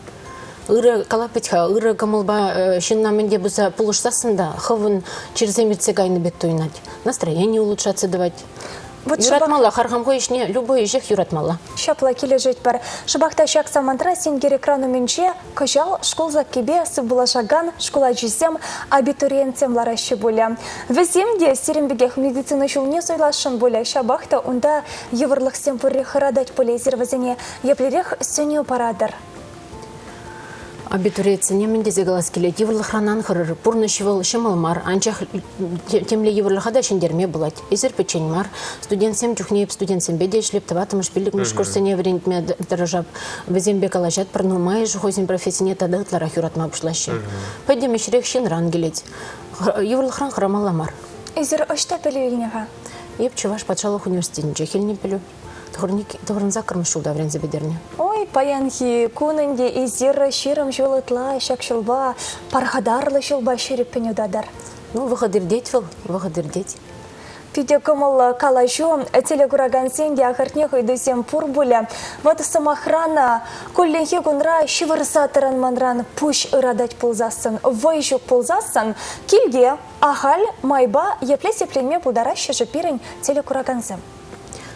Ыры калапетха, ыры камылба шинна менде буза пулышсасында, хывын через эмитсе гайны бек туйнать. Настроение улучшаться давать. Вот юратмала, хархамхой ишне, любой ижех юратмала. Шапла кележет бар. Шабахта шак самантра сенгер экрану менче, кожал школ за кебе сыбула шаган, школа жизем, абитуриентем ларащи буля. Веземде сирембегех медицина шулне сойлашын буля. Шабахта унда еврлых семпурри харадать полезер вазене, еплерех сөню парадар. Абитуриентсе неменде зегалас келет, еврлых ранан хырыр, пурнышывал шымылмар, анчах темле еврлыха да шендерме булать. Изер печеньмар, студентсем чухнееп студентсем беде шлеп таватымыш билик мышкурсене врентме дорожап, везембе калажат парнумай жухозин профессине тада ытларах юратма бушлаще. Пойдем ешрек шен ран гелеть. Еврлых ран храмаламар. Изер ошта пелюильнега. Еп Чуваш патшалых университетинче хельне пелю. Тохорниза кырмыш улда врензе бедерне. Ой, паянхи, кунынде изер ширым жолытла, шак шулба, пархадарлы шулба ширип пенюдадар. Ну, выходырдеть выл, выходырдеть. Пиде кымыл калажу, телегураган сенде ахыртнех идусем пурбуля. Вот самохрана, кулленхи гунра шивырсатырын манран пуш ырадать пулзасын, войжук пулзасын, килге, ахаль, майба, еплесе пленме пудараща же пирень телекураганзем.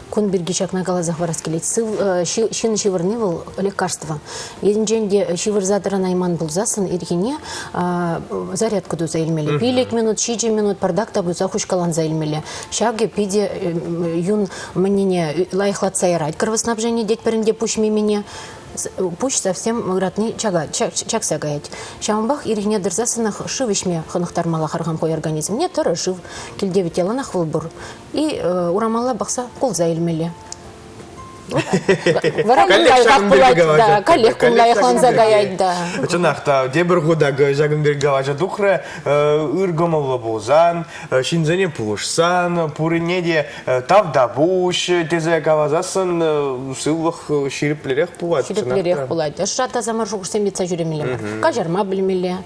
Кун биргичак на глазах варас келет. Шин шивырны был лекарство. Единженде шивырзатырын айман булзасын иргене зарядку ду заилмели. 5 минут, 6 минут пардакта буза хушкалан заилмели. Шаге пиде юн мнение лайхлат сайрать. Кровоснабжение деть перенде пуш мимене. Пусть совсем ратный чак сагаять. Шамбах иргене дырзасынах шивышме ханахтармала харгамхой организм. Не тора шив, кильдевит яланах вылбур. И урамала бахса кул заилмели. Вара кулайхах булать, да, коллег кулайхан загаяйт, да. Чынақта, дебір ғудағы Жагынбергава жадухры ұргымылы болзан, шинзене пулышсан, пурынеде тавдабуш, тезе кавазасын сыллық шириплерек булат. Шириплерек булать. Шата замар шуқырсен бетса жүремелі. Кажарма білмелі.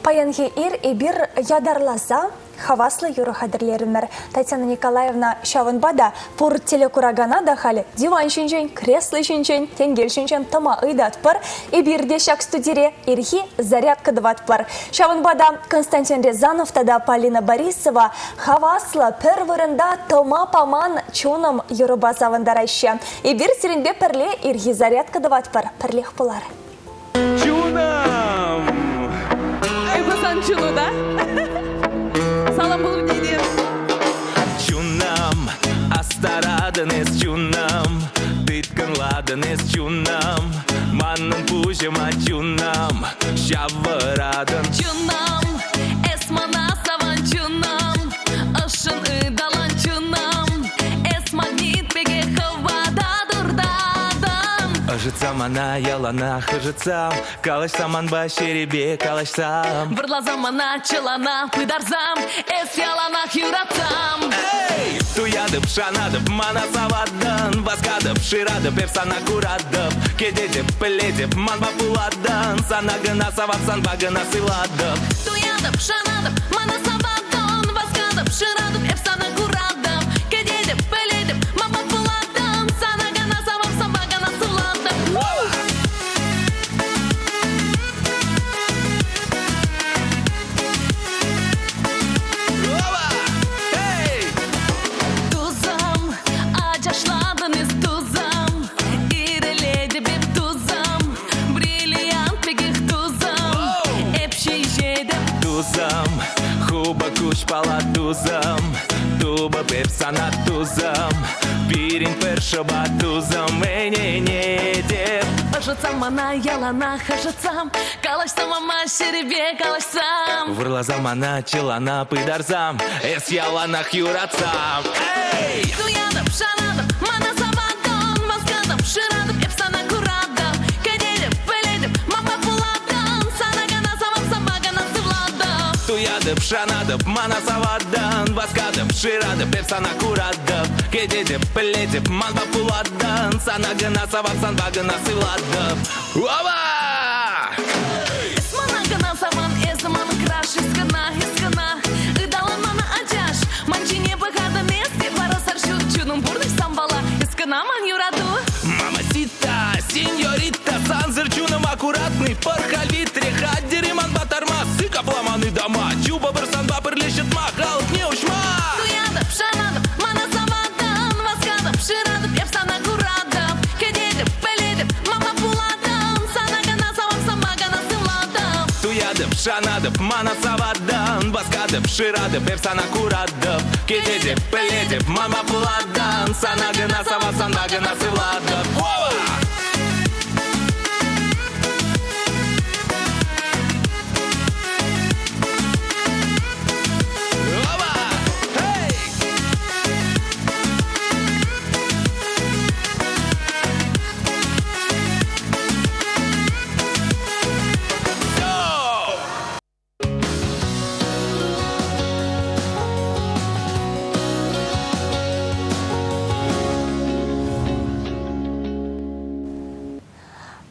Паянхи ир и бир ядарласа, хаваслы юры хадырлерімір. Татьяна Николаевна Шавынбада пур телекурагана да халі диван шинчен, кресло шинчен, тенгел шинчен тама ыйдат пар, и бирде шак студире ирхи зарядка дват пар. Шавынбада Константин Рязанов тада Полина Борисова хаваслы пір вырында тома паман чуном юры базавандарайшы. И бир сиренбе пірле ирхи зарядка дват пар, пірлех пулар. Чуну, да? Салам бұл неден. Чунам, астарадыныз чунам, тыткынладыныз чунам, манның пужыма чунам, шавырадын. Чунам, эсмана саван чунам, ышын ыдалан чунам, эс магнит беге хавада дурдадам. Ажыцам ана ялана хыжыцам, калашсам анба шеребе калашсам. Вырлазам ана чылана пыдарзам, эс яланах юратам. Эй! Туядып, шанадып, мана савадын, баскадып, ширадып, эпсана курадып, кедедіп, піледіп, манба пуладын, сана гына савап, санба гына сыйладып. Туядып, шанадып, мана савадын, баскадып, ширадып, эпсана курадып, кедедіп, піледіп, манба пуладын, сана гына савап, санба гына сыйладып. Tuzam, acıçladınız tuzam, ireledi bir tuzam, brilliant pekih tuzam, hep şişedim. Tuzam, хуба kuş pala tuzam, tuba pepsana tuzam, birin perşaba tuzam, ne dep. Ажыцам ана ялана хажыцам, калашсам ама шеребе калашсам. Вырлазам ана чылана пыдарзам, эс яланах юратсам. Эй! Туядып, шанадып, мана савадын, баскадып, ширадып, эпсана курадып, кедедіп, піледіп, мама пуладын, сана гана савап, самба гана сывладып. Туядып, шанадып, мана савадын, баскадып, ширадып, эпсана курадып, кедедіп, піледіп, манба пуладын, сана гына савап, санба гына сыйладып. Оба! Эсмана гана саван, эсмана краш, искана, ыдалан мана ачаш, манчине бахада месте, барасар шут, чуным бурдыш самбала, искана ман юраду. Мамасита, сеньорита, санзыр чуным аккуратный, пархалит, рехаддери, манба тормоз, сыка пламаны дома, чуба бір санба бірлешет ма, халық не ушма. Туядып, шанадып, мана савадын, баскадып, ширадып, эпсана курадып, кедедіп, піледіп, мама пуладын, сана гана савап, самба гана сывладып. Туядып, шанадып, мана савадын, баскадып, ширадып, эпсана курадып, кедедіп, піледіп, мама пуладын, сана гына савап, санба гына сыйладып. Оба! Оба! Эй!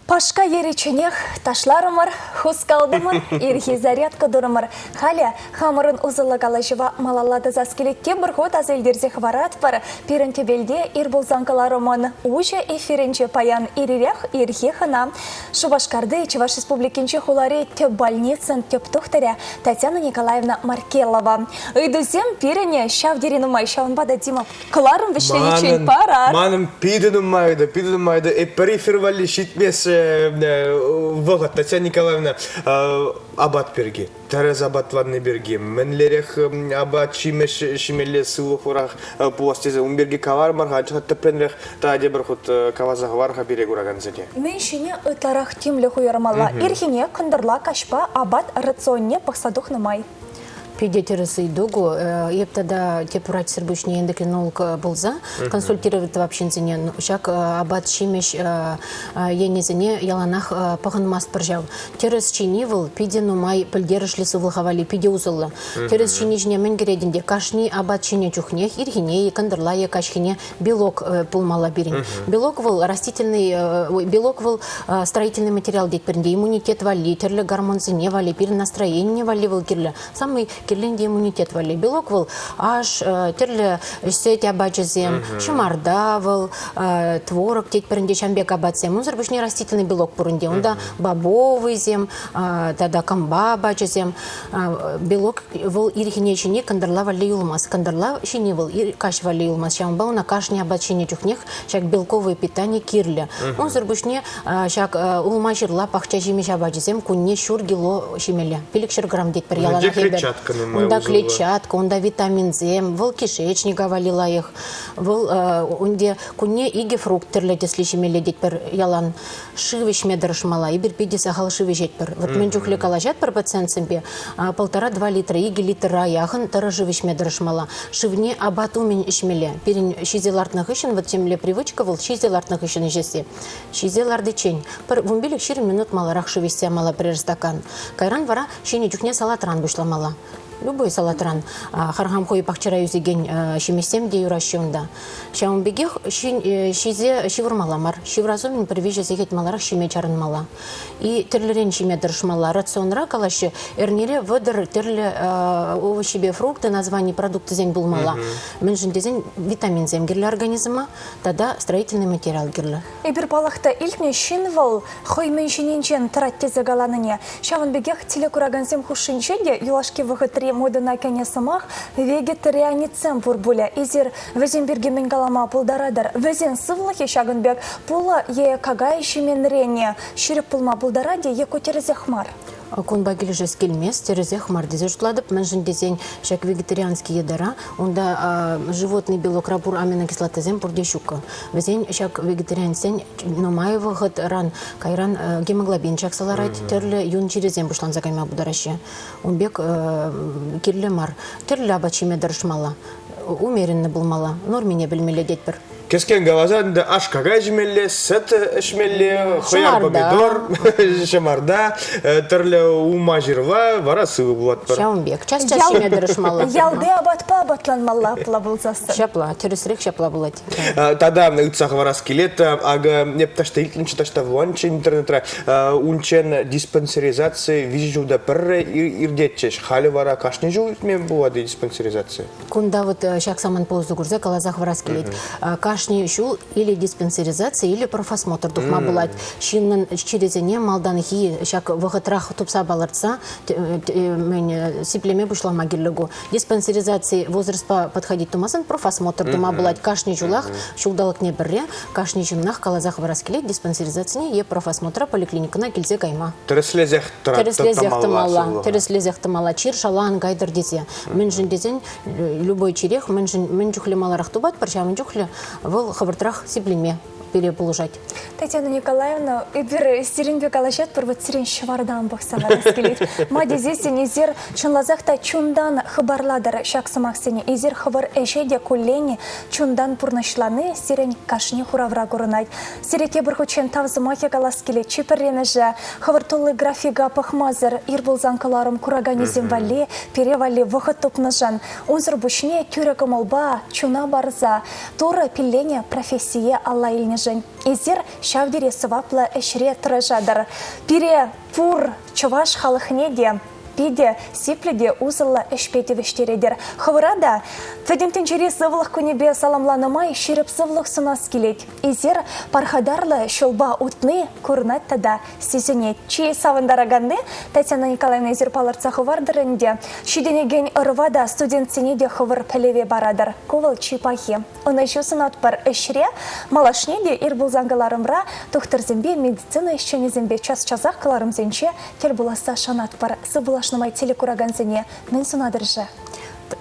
Пашка ереченех ташларымыр, хускалдымыр, ирхи зарядка дурымыр. Халя хамырын узылы галажыва малалады заскелекке бір ход азелдерзе хварат пар, пиренте белде ир болзанкаларымын. Уже эфиренче паян ирирях ирхи хана. Шубашкарды Чуваш республикинче хулари теп больницын теп тухтаря Татьяна Николаевна Маркелова. Ыйдузем пирене шавдерину майшаунбада Дима кларым вишлевичен парар. Маным пидынумайды, перифервали шитмес вғыт. Татьяна Николаевна абат берге, тараз абат ванны берге, мінлерек абат шимелі сылық ұрақ пуастезе, умберге кавар марға, чықатты пленрек таде бір құт кавазағы варға берек ұраған зәде. Мен шіне ұтарақ темлі хуйырмала. Ирхине күндірла кашпа абат рационне пақсадуқ нымай. Пиде терысы дугу, епта тепурать сербушний эндокринолог болза, консультировать вообще зене, шак абат шимеш енезене яланах паханмаст поржав. Терыс чинивал, пиде нумай пыльдерыш лесовлахавали, пиде узылла. Терыс чинижне менгерединде кашни абат чине чухнех, ирхине, кандырлая кашхине белок пулмала бирин. Белок вал растительный, белок вал строительный материал деть перенде, иммунитет вали, терле гормон зене вали, пирин настроение вали вал кирле. Самый кирленде иммунитет вали. Белок вал аж терле сеть абачезем, шамарда вал, творог деть перенде шамбек абацем. Он зарбышний растительный белок пурунде. Он да бобовый зем, тогда камба абачезем. Белок вал ирхине чине кандырла вали юлмас. Кандырла чине вал каш вали юлмас. Шамба на кашне абачине чухнех, шак белковое питание кирле. Он зарбышне шак улма жирла пахча жимеш абачезем, кунне шур гило шимеля. Пилик шерграмм деть per яланах ебер. Онда клетчатка, онда витамин З, вол кишечника валила их, вол онде кунне иге фрукт терлете слишимеле деть per ялан шивиш медрыш мала, ибер пиди сахал шивиш деть per. Вот мен чухле калажат per пациент себе 1,5-2 литра, иге литра яхан тара шивиш медрыш мала. Шивне абат умен ишмеле. Перен шизелартных ишен, вот темле привычка вол шизелартных ишен ижеси. Шизеларды чень. Per вумбилик 4 минут маларах шивисся мала прер стакан. Кайран вара шине чухне салатран бушла мала. Любой салатран. Хархам хой пахчара юзеген шимесем де юращонда. Шаун бегех шизе шивурмаламар. Шивразумен привеже зегет маларах шиме чарын мала. И терлерен шиме дыршмала. Рационра калаще эрнере выдыр терле овощи бе фрукты название продукты зен булмала. Менжин дезен витамин зем гирле организма, тогда строительный материал гирле. Ибір балақты илкне шинвал хой меншиненчен тратте загаланыне. Шавын бегех телекурагансем хушинченде юлашки выхытри модына кәне самах вегетарианицем бурбуля. Изер везен берге менгалама пулдарадар. Везен сывлахи шагынбек пула е кагай шименрене. Ширіп пулма пулдараде е көтерезехмар. Кунба кележес келмес, терезех мардезе жутладып, менжин дезен шак вегетарианский едара, онда животный белок рабур аминокислота зем пурде щука. Везен шак вегетариансен номаева хат ран, кайран гемоглобин шак саларайт, терле юн черезем бушлан загайма будараще. Унбек кирле мар, терле абачиме даршмала, умеренно булмала, нормине білмеле детпір. Кескен галазан аш кагай жмелле, сет шмелле, хояр помидор, шамарда, терле ума жирла, вара сывы булат. Шаунбек, час шиме дырышмала. Ялды абатпа абатланмала пла булзасы. Шапла, тересрек шапла булат. Тогда ыцах вара скелет, ага непташта илтинче ташта вланче интернетра, унчен диспансеризации вижуда перре ирдетчеш, хали вара кашни жу мен булады диспансеризации. Кунда вот шак саман позду гурзе калазах вара скелет. Кашни шул или диспансеризация, или профосмотр тухма булать. Шиннан черезене малдан хи шак вахатрах тупса баларца, мен сиплеме бушла магиллегу. Диспансеризации возраст подходить тумасан, профосмотр тума булать. Кашни жулах, шулдалак не берре, кашни жуннах калазах вараскелет, диспансеризация е профосмотра поликлиника на кильзе гайма. Тереслезех тамала. Тереслезех тамала. Чир шалан гайдар дизе. Мен жин дизен любой чирех, мен жухле маларах тубат, парча мен жухле вол хабартрах сиблеме переположать. Татьяна Николаевна, ибір сиренбек алашат бір вот сирен швардан бақсамарас келет. Мадезесен изер чынлазақта чундан хабарладыр шақсымақсене. Изер хабар әшеде көллені чундан пұрнашланы сирен кашне хуравра көрінайд. Сиреке бір көчен тавзымақе қалас келет. Чеперрені жа хабар толы графига пахмазыр ирбылзан каларым кураганезем вале, перевале вақыт топнажан. Онзыр бұшне түрі молба чуна барза. Торы пиллене профессия алла илне Изер шавдере сывапла эшре тражадар. Пире пур чуваш халыхнеде. Пиде сипледе узылла эшпети вештередер. Хавырада, тведемтен чери сывлых күнебе саламланымай шеріп сывлых сынас келет. Изер пархадарлы шолба утны көрінат тада сезінет. Чей савындараганы Татьяна Николаевна изер паларца хавардырынде. Шиденеген ырвада студентсенеде хавыр пәлеве барадар. Ковал чипахи. Оны жосынат бар эшре, малашнеде ирбулзангаларымра тухтырзембе медицина ешченезембе час-часақ каларымзенче тел буласа шанат бар. Сыбылашнымай телекураганзене мен сунадыржы.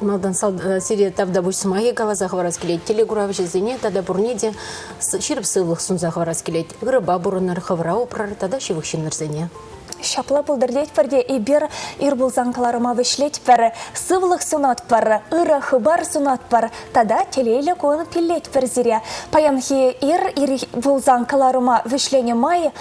Малдан сире тавда бушсымаги калазах вараскелет. Телегуравжы зене тада бурнеде ширып сывлых сунзах вараскелет. Грыба бурынар хаврау прар тада шивых шиннер зене. Шапла пулдырдеть перде ибир ирбулзан каларыма вышлеть пер, сывлых сунат пер, ыры хыбар сунат пер, тада телейле кон пиллеть пер зире. Паянхи ир булзан каларыма вышление май,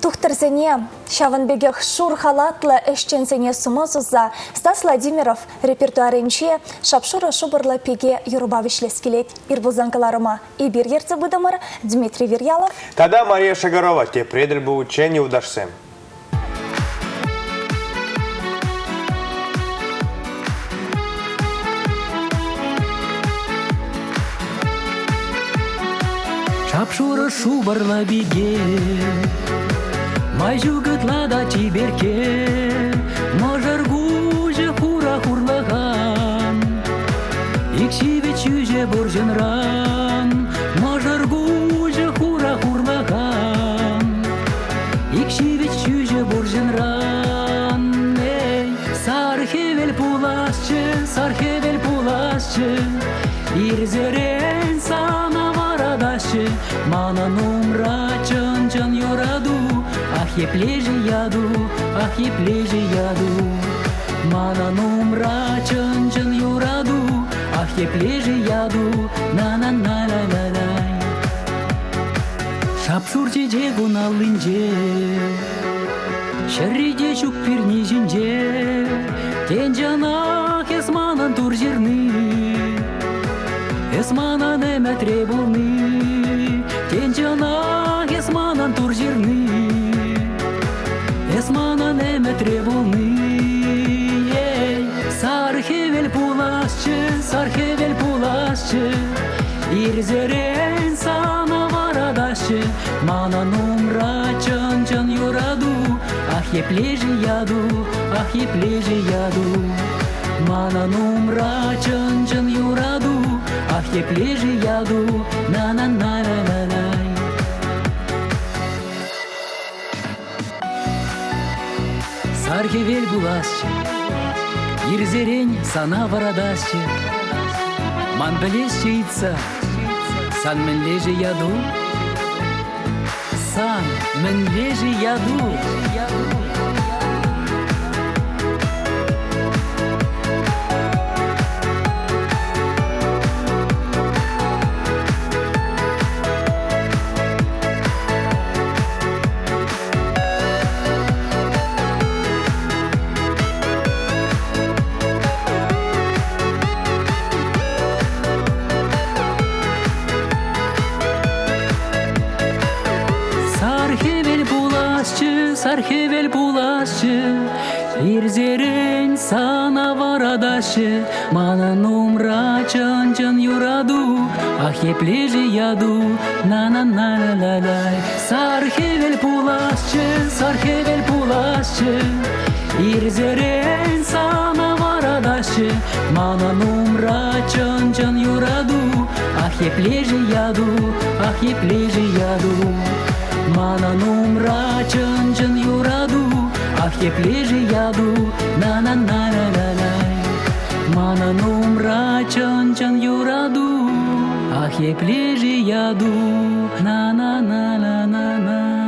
тухтырзене, шаванбегех шур халатлы эшчензене сумазуза, Стас Владимиров репертуаренче шапшура шубырла пеге юруба вышлес келет ирбулзан каларыма. Ибир ерцы выдамыр Дмитрий Вирьялов. Тада Мария Шагарова, те предель бы учения удашься. Шапшура шубарла биге, майжу гытлада чиберке, можар гуже хура хурлаган, икшиве чуже борженран, можар гуже хура хурлаган, икшиве чуже борженран. Сархевел пулашчы, ирзерен сана варадашчы, мана нумра чын юраду, ах еплеже яду, мана нумра чын юраду, ах еплеже яду, на-на-на-ла-ла-лай. Шапшурче жегуна лынже, шерриде чук пирни жинже, тен жанах эсманан тур жерны, эсманан эметре болны, тен жанах эсманан тур жерны, эсманан эметре болны. Сархевел пулашчы, ирзерен сана варадашчы, мана нумра чын юраду, ах еплеже яду, мана нумра чын юраду, ах еплеже яду, на-на-на-ла-ла-лай. Сархевел пулашчы, ирзерен сана варадашчы, ман білешче итса, сан мінлеже яду, сан мінлеже яду. Сархевел пулашчы, ирзерен сана варадашчы, мана нумра чын юраду, ах еплеже яду, на-на-на-ла-ла-лай. Сархевел пулашчы, ирзерен сана варадашчы, мана нумра чын юраду, ах еплеже яду, мана нумра чын юраду, ах еплеже яду, на-на-на-ла-ла-лай. Мана нумра чын юраду, ах еплеже яду, на-на-на-ла-на-на.